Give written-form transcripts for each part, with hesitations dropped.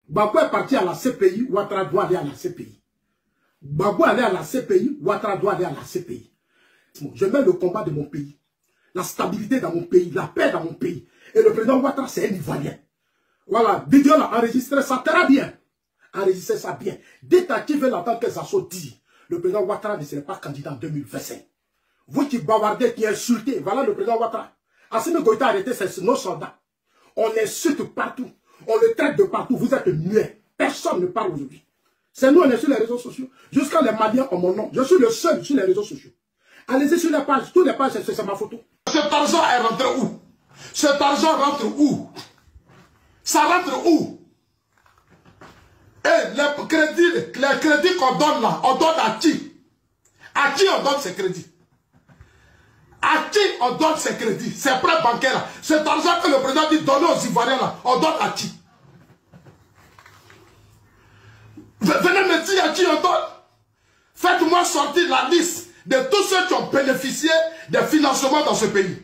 Gbagbo est parti à la CPI, Ouattara doit aller à la CPI. Gbagbo aller à la CPI, Ouattara doit aller à la CPI. Je mets le combat de mon pays, la stabilité dans mon pays, la paix dans mon pays. Et le président Ouattara, c'est un Ivoirien. Voilà, vidéo là, enregistrez ça très bien. Enregistrez ça bien. Détectivez l'entendre que ça soit dit. Le président Ouattara ne serait pas candidat en 2025. Vous qui bavardez, qui insultez, voilà le président Ouattara. Assimi Goïta a arrêté, c'est nos soldats. On insulte partout. On le traite de partout. Vous êtes muets. Personne ne parle aujourd'hui. C'est nous, on est sur les réseaux sociaux. Jusqu'à les Maliens ont mon nom. Je suis le seul sur les réseaux sociaux. Allez-y sur les pages. Toutes les pages, c'est ma photo. Cet argent est rentré où? Cet argent rentre où? Ça rentre où? Et les crédits qu'on donne là, on donne à qui? À qui on donne ces crédits? À qui on donne ces crédits? Ces prêts bancaires là. Cet argent que le président dit donner aux Ivoiriens là, on donne à qui? Venez me dire à qui on donne. Faites-moi sortir la liste de tous ceux qui ont bénéficié des financements dans ce pays.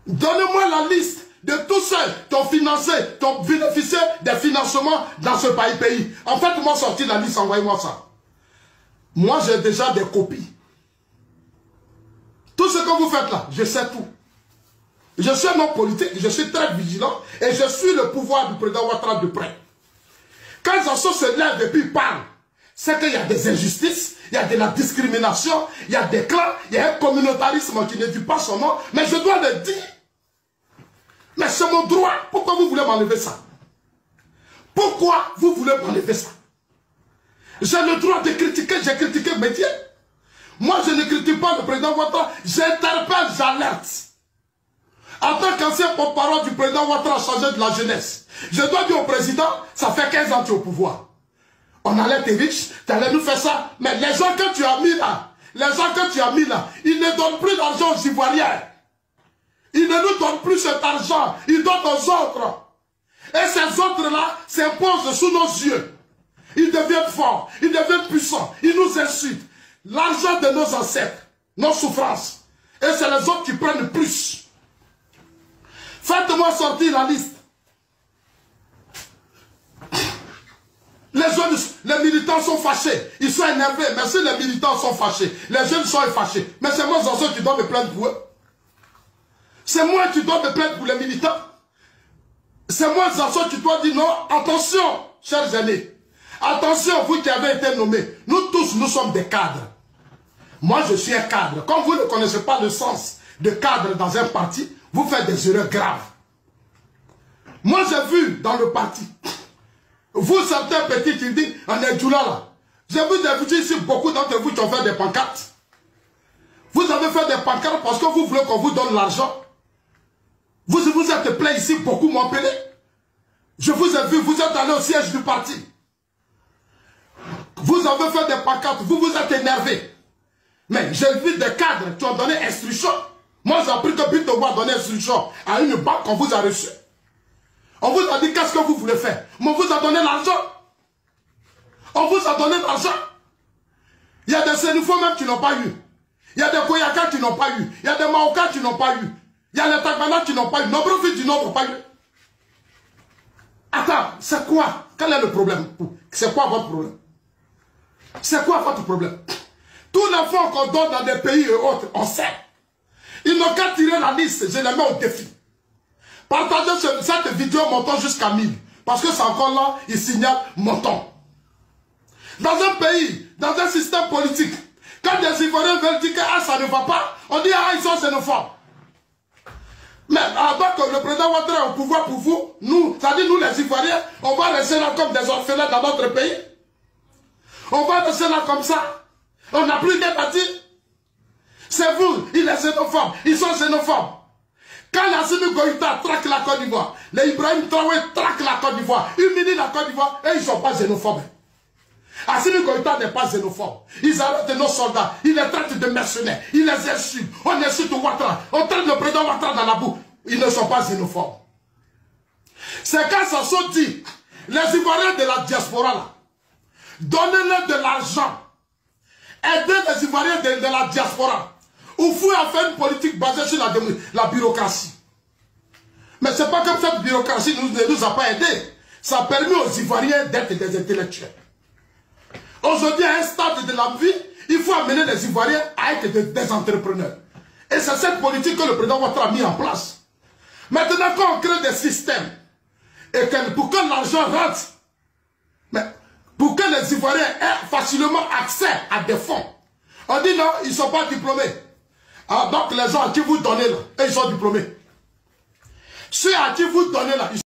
Donnez-moi la liste de tous ceux qui ont financé, qui ont bénéficié des financements dans ce pays. En fait, moi sortir la liste, envoyez-moi ça. Moi, j'ai déjà des copies. Tout ce que vous faites là, je sais tout. Je suis un homme politique, je suis très vigilant et je suis le pouvoir du président Ouattara de près. Quand Zasso se lève et puis parle, c'est qu'il y a des injustices, il y a de la discrimination, il y a des clans, il y a un communautarisme qui ne dit pas son nom, mais je dois le dire. Mais c'est mon droit. Pourquoi vous voulez m'enlever ça? Pourquoi vous voulez m'enlever ça? J'ai le droit de critiquer, j'ai critiqué Médier. Moi, je ne critique pas le président Ouattara, j'interpelle, j'alerte. En tant qu'ancien porte-parole du président Ouattara chargé de la jeunesse, je dois dire au président, ça fait 15 ans que tu es au pouvoir. On allait être riche, tu allais nous faire ça, mais les gens que tu as mis là, ils ne donnent plus d'argent aux Ivoiriens. Ils ne nous donnent plus cet argent, ils donnent aux autres. Et ces autres-là s'imposent sous nos yeux. Ils deviennent forts, ils deviennent puissants, ils nous insultent. L'argent de nos ancêtres, nos souffrances. Et c'est les autres qui prennent plus. Faites-moi sortir la liste. Les militants sont fâchés. Ils sont énervés. Mais si les militants sont fâchés, les jeunes sont fâchés. Mais c'est moi, Zasso, qui dois me plaindre pour eux. C'est moi qui dois me plaindre pour les militants. C'est moi, Zasso, qui dois dire non. Attention, chers aînés. Attention, vous qui avez été nommés. Nous tous, nous sommes des cadres. Moi, je suis un cadre. Comme vous ne connaissez pas le sens de cadre dans un parti, vous faites des erreurs graves. Moi, j'ai vu dans le parti, vous, certains petits qui disent, on est Djoula là. J'ai vu des petits ici, beaucoup d'entre vous qui ont fait des pancartes. Vous avez fait des pancartes parce que vous voulez qu'on vous donne l'argent. Vous êtes plein ici, beaucoup m'ont appelé. Je vous ai vu, vous êtes allé au siège du parti. Vous avez fait des pancartes, vous vous êtes énervé. Mais j'ai vu des cadres qui ont donné instruction. Moi, j'ai appris que Bitobo a donné instruction à une banque qu'on vous a reçue. On vous a dit qu'est-ce que vous voulez faire. Mais on vous a donné l'argent. On vous a donné l'argent. Il y a des Sénifos même qui n'ont pas eu. Il y a des Koyaka qui n'ont pas eu. Il y a des Maoka qui n'ont pas eu. Il y a les Tagbana qui n'ont pas eu. Nombreux fils du Nord n'ont pas eu. Attends, c'est quoi? Quel est le problème? C'est quoi votre problème? C'est quoi votre problème? Tous les fonds qu'on donne dans des pays et autres, on sait. Ils n'ont qu'à tirer la liste, je les mets au défi. Partagez cette vidéo montant jusqu'à 1000. Parce que c'est encore là, il signale montant. Dans un pays, dans un système politique, quand des Ivoiriens veulent dire que ah, ça ne va pas, on dit ah, ils sont xénophobes. Mais avant que le président Ouattara est au pouvoir pour vous, nous, c'est-à-dire nous les Ivoiriens, on va rester là comme des orphelins dans notre pays. On va rester là comme ça. On n'a plus rien à dire. C'est vous, il est xénophobe, ils sont xénophobes. Quand Assimi Goïta traque la Côte d'Ivoire, les Ibrahim Traoré traquent la Côte d'Ivoire, humilie la Côte d'Ivoire, et ils ne sont pas xénophobes. Assimi Goïta n'est pas xénophobe. Ils arrêtent nos soldats, ils les traitent de mercenaires, ils les insultent. On insulte Ouattara, on traite le président Ouattara dans la boue. Ils ne sont pas xénophobes. C'est quand Zasso dit, les Ivoiriens de la diaspora là, donnez-leur de l'argent. Aidez les Ivoiriens de la diaspora. Ou vous avez fait une politique basée sur la bureaucratie. Mais ce n'est pas comme cette bureaucratie ne nous a pas aidés. Ça a permis aux Ivoiriens d'être des intellectuels. Aujourd'hui, à un stade de la vie, il faut amener les Ivoiriens à être des entrepreneurs. Et c'est cette politique que le président Ouattara a mis en place. Maintenant, quand on crée des systèmes, et pour que l'argent rentre, mais pour que les Ivoiriens aient facilement accès à des fonds, on dit non, ils ne sont pas diplômés. Alors, donc les gens à qui vous donnez là, ils sont diplômés. Ceux à qui vous donnez là, ils